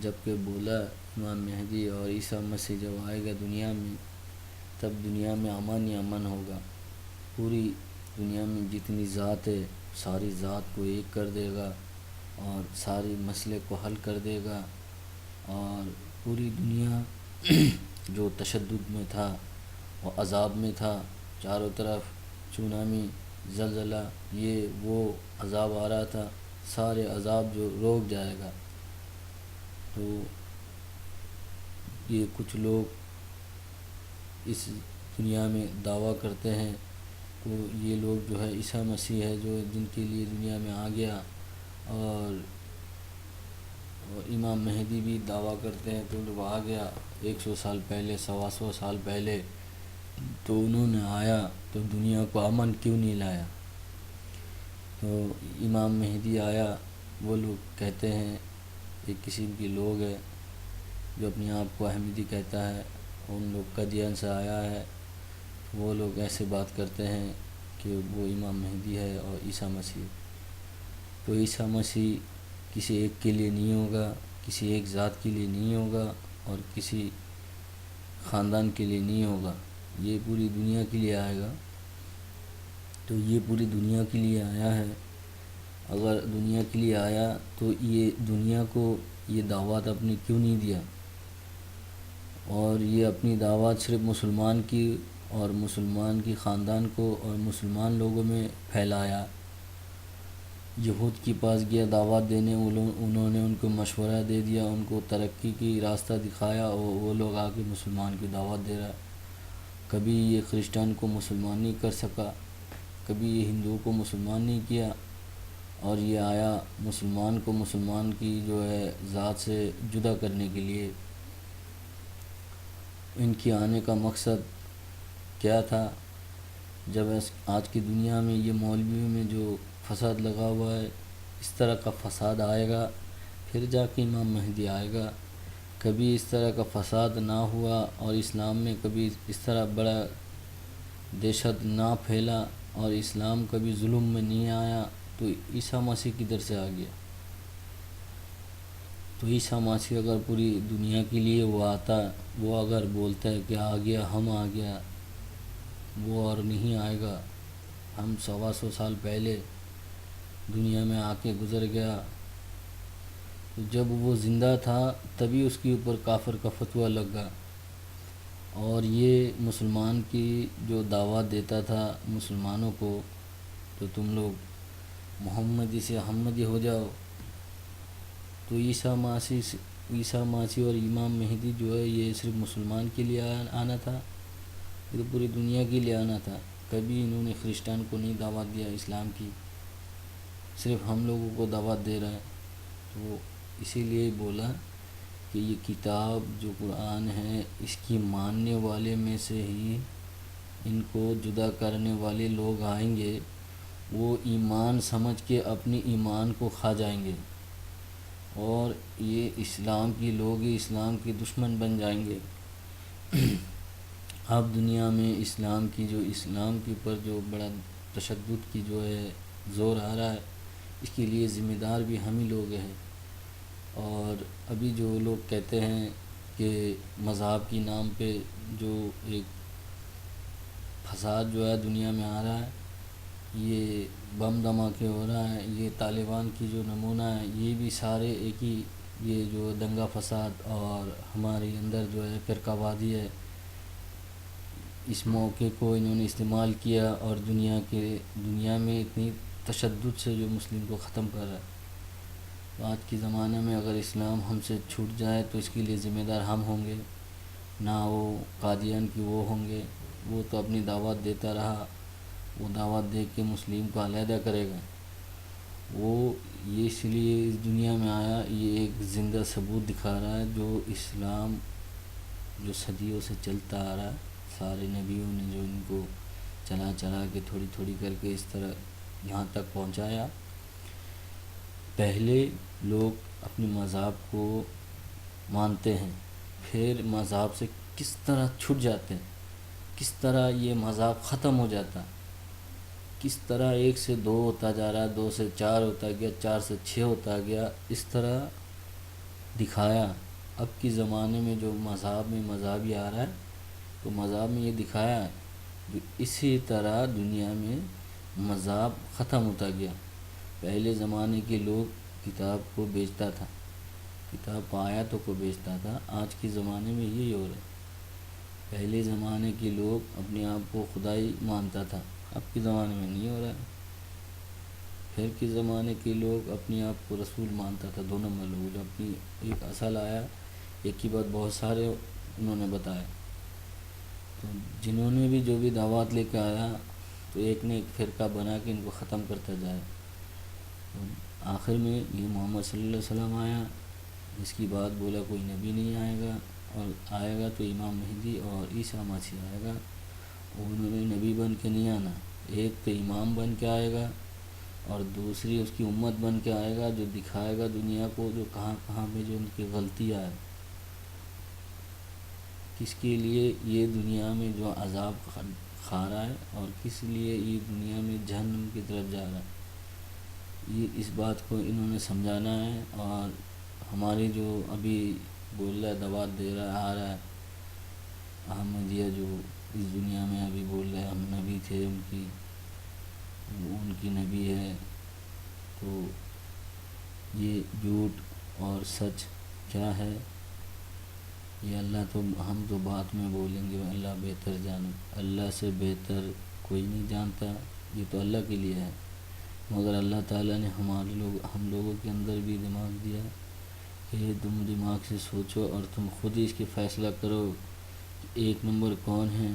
جبکہ بولا امام مہدی اور عیسیٰ مسیح جب آئے گا دنیا میں تب دنیا میں امن ہی امن ہوگا. پوری دنیا میں جتنی ذات ہے ساری ذات کو ایک کر دے گا اور ساری مسئلے کو حل کر دے گا. اور پوری دنیا جو تشدد میں تھا وہ عذاب میں تھا، چاروں طرف چونامی، زلزلہ، یہ وہ عذاب آ رہا تھا، سارے عذاب جو روک جائے گا. تو یہ کچھ لوگ اس دنیا میں دعویٰ کرتے ہیں تو یہ لوگ جو ہے عیسیٰ مسیح ہے جو جن کے لیے دنیا میں آ گیا، اور امام مہدی بھی دعویٰ کرتے ہیں تو جب آ گیا 100 سال پہلے، 125 سال پہلے، تو انہوں نے آیا تو دنیا کو امن کیوں نہیں لایا؟ تو امام مہدی آیا، وہ لوگ کہتے ہیں ایک قسم کے لوگ ہیں جو اپنے آپ کو احمدی کہتا ہے، ان لوگ قادیان سے آیا ہے، وہ لوگ ایسے بات کرتے ہیں کہ وہ امام مہدی ہے اور عیسیٰ مسیح. تو عیسیٰ مسیح کسی ایک کے لیے نہیں ہوگا، کسی ایک ذات کے لیے نہیں ہوگا اور کسی خاندان کے لیے نہیں ہوگا، یہ پوری دنیا کے لیے آئے گا. تو یہ پوری دنیا کے لیے آیا ہے. اگر دنیا کے لیے آیا تو یہ دنیا کو یہ دعوت اپنی کیوں نہیں دیا، اور یہ اپنی دعوت صرف مسلمان کی اور مسلمان کی خاندان کو اور مسلمان لوگوں میں پھیلایا. یہود کے پاس گیا دعوت دینے، انہوں نے ان کو مشورہ دے دیا، ان کو ترقی کی راستہ دکھایا، اور وہ لوگ آ کے مسلمان کی دعوت دے رہا ہے. کبھی یہ کرسچن کو مسلمان نہیں کر سکا، کبھی یہ ہندو کو مسلمان نہیں کیا، اور یہ آیا مسلمان کو مسلمان کی جو ہے ذات سے جدا کرنے کے لیے. ان کے آنے کا مقصد کیا تھا؟ جب آج کی دنیا میں یہ مولویوں میں جو فساد لگا ہوا ہے، اس طرح کا فساد آئے گا پھر جا کے امام مہدی آئے گا. کبھی اس طرح کا فساد نہ ہوا اور اسلام میں کبھی اس طرح بڑا دہشت نہ پھیلا اور اسلام کبھی ظلم میں نہیں آیا تو عیسیٰ مسیح کدھر سے آ گیا؟ تو عیسیٰ مسیح اگر پوری دنیا کے لیے وہ آتا، وہ اگر بولتا ہے کہ آ گیا، ہم آ گیا، وہ اور نہیں آئے گا. ہم 125 سال پہلے دنیا میں آ کے گزر گیا. جب وہ زندہ تھا تبھی اس کے اوپر کافر کا فتویٰ لگا، اور یہ مسلمان کی جو دعوت دیتا تھا مسلمانوں کو تو تم لوگ محمدی سے احمدی ہو جاؤ. تو عیسیٰ مسیح اور امام مہدی جو ہے یہ صرف مسلمان کے لیے آنا تھا، یہ تو پوری دنیا کے لیے آنا تھا. کبھی انہوں نے کرسچن کو نہیں دعوت دیا اسلام کی، صرف ہم لوگوں کو دعوت دے رہا ہے. تو اسی لیے بولا کہ یہ کتاب جو قرآن ہے اس کی ماننے والے میں سے ہی ان کو جدا کرنے والے لوگ آئیں گے، وہ ایمان سمجھ کے اپنی ایمان کو کھا جائیں گے، اور یہ اسلام کی لوگ اسلام کے دشمن بن جائیں گے. اب دنیا میں اسلام کے اوپر جو بڑا تشدد کی جو ہے زور آ رہا ہے، اس کے لیے ذمہ دار بھی ہم ہی لوگ ہیں. اور ابھی جو لوگ کہتے ہیں کہ مذہب کے نام پہ جو ایک فساد جو ہے دنیا میں آ رہا ہے، یہ بم دھماکے ہو رہا ہے، یہ طالبان کی جو نمونہ ہے، یہ بھی سارے ایک ہی، یہ جو دنگا فساد اور ہمارے اندر جو ہے فرقہ وادی ہے، اس موقع کو انہوں نے استعمال کیا اور دنیا میں اتنی تشدد سے جو مسلم کو ختم کر رہا ہے. تو آج کے زمانے میں اگر اسلام ہم سے چھوٹ جائے تو اس کے لیے ذمہ دار ہم ہوں گے، نہ وہ قادیان کی وہ ہوں گے. وہ تو اپنی دعوت دیتا رہا، وہ دعوت دے کے مسلم کو علیحدہ کرے گا. وہ یہ اس لیے اس دنیا میں آیا، یہ ایک زندہ ثبوت دکھا رہا ہے جو اسلام جو صدیوں سے چلتا آ رہا ہے، سارے نبیوں نے جو ان کو چلا کے تھوڑی تھوڑی کر کے اس طرح یہاں تک پہنچایا. پہلے لوگ اپنے مذہب کو مانتے ہیں، پھر مذہب سے کس طرح چھٹ جاتے ہیں، کس طرح یہ مذہب ختم ہو جاتا، کس طرح 1 سے 2 ہوتا جا رہا ہے، 2 سے 4 ہوتا گیا، 4 سے 6 ہوتا گیا. اس طرح دکھایا. اب کے زمانے میں جو مذہبی آ رہا ہے تو مذہب میں یہ دکھایا جو اسی طرح دنیا میں مذہب ختم ہوتا گیا. پہلے زمانے کے لوگ کتاب کو بیچتا تھا، کتاب آیاتوں کو بیچتا تھا. آج کے زمانے میں یہی ہو رہا ہے. پہلے زمانے کے لوگ اپنے آپ کو خدائی مانتا تھا، اب کے زمانے میں نہیں ہو رہا ہے. پھر کے زمانے کے لوگ اپنے آپ کو رسول مانتا تھا. دو نمبر لوگ جو اپنی ایک اصل آیا، ایک ہی بات بہت سارے انہوں نے بتایا. تو جنہوں نے بھی جو بھی دعوات لے کے آیا تو ایک نے ایک فرقہ بنا کے ان کو ختم کرتا جائے. آخر میں یہ محمد صلی اللہ علیہ وسلم آیا، جس کی بات بولا کوئی نبی نہیں آئے گا، اور آئے گا تو امام مہدی اور عیسیٰ مسیح آئے گا. انہوں نے نبی بن کے نہیں آنا، ایک تو امام بن کے آئے گا اور دوسری اس کی امت بن کے آئے گا جو دکھائے گا دنیا کو جو کہاں کہاں پہ جو ان کی غلطیاں ہے، کس کے لیے یہ دنیا میں جو عذاب کھا رہا ہے اور کس لیے یہ دنیا میں جہنم کی طرف جا رہا ہے. یہ اس بات کو انہوں نے سمجھانا ہے. اور ہمارے جو ابھی بول رہا ہے دعوات دے رہا ہے آ رہا ہے احمدیہ جو اس دنیا میں ابھی بول رہے ہیں ہم نبی تھے ان کی نبی ہے، تو یہ جھوٹ اور سچ کیا ہے یہ ہم تو بات میں بولیں گے، اللہ بہتر جانے. اللہ سے بہتر کوئی نہیں جانتا، یہ تو اللہ کے لیے ہے. مگر اللہ تعالیٰ نے ہم لوگوں کے اندر بھی دماغ دیا کہ تم دماغ سے سوچو اور تم خود ہی اس کی فیصلہ کرو کہ ایک نمبر کون ہے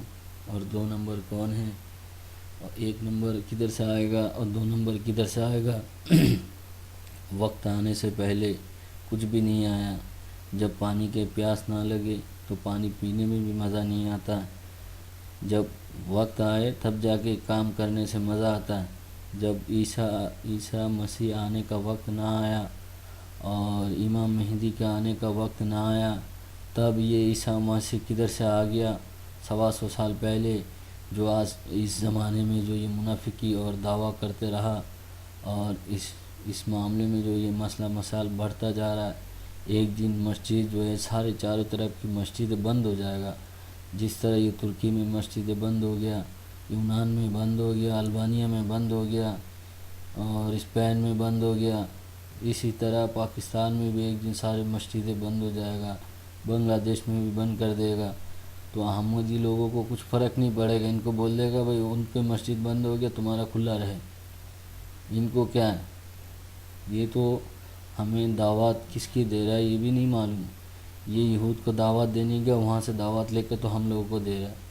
اور دو نمبر کون ہے، اور ایک نمبر کدھر سے آئے گا اور دو نمبر کدھر سے آئے گا. وقت آنے سے پہلے کچھ بھی نہیں آیا. جب پانی کے پیاس نہ لگے تو پانی پینے میں بھی مزہ نہیں آتا. جب وقت آئے تب جا کے کام کرنے سے مزہ آتا ہے. جب عیسیٰ مسیح آنے کا وقت نہ آیا اور امام مہدی کے آنے کا وقت نہ آیا تب یہ عیسیٰ مسیح کدھر سے آ گیا 125 سال پہلے، جو آج اس زمانے میں جو یہ منافقی اور دعویٰ کرتے رہا. اور اس معاملے میں جو یہ مسئلہ مسائل بڑھتا جا رہا ہے. ایک دن مسجد جو ہے سارے چاروں طرف کی مسجد بند ہو جائے گا. جس طرح یہ ترکی میں مسجد بند ہو گیا، یونان میں بند ہو گیا، البانیہ میں بند ہو گیا اور اسپین میں بند ہو گیا، اسی طرح پاکستان میں بھی ایک دن سارے مسجدیں بند ہو جائے گا. بنگلہ دیش میں بھی بند کر دے گا. تو احمدی لوگوں کو کچھ فرق نہیں پڑے گا. ان کو بول دے گا بھائی ان کے مسجد بند ہو گیا تمہارا کھلا رہے. ان کو کیا ہے، یہ تو ہمیں دعوت کس کی دے رہا ہے یہ بھی نہیں معلوم. یہ یہود کو دعوت دینے گیا، وہاں سے دعوت لے کے تو ہم لوگوں کو دے رہا ہے.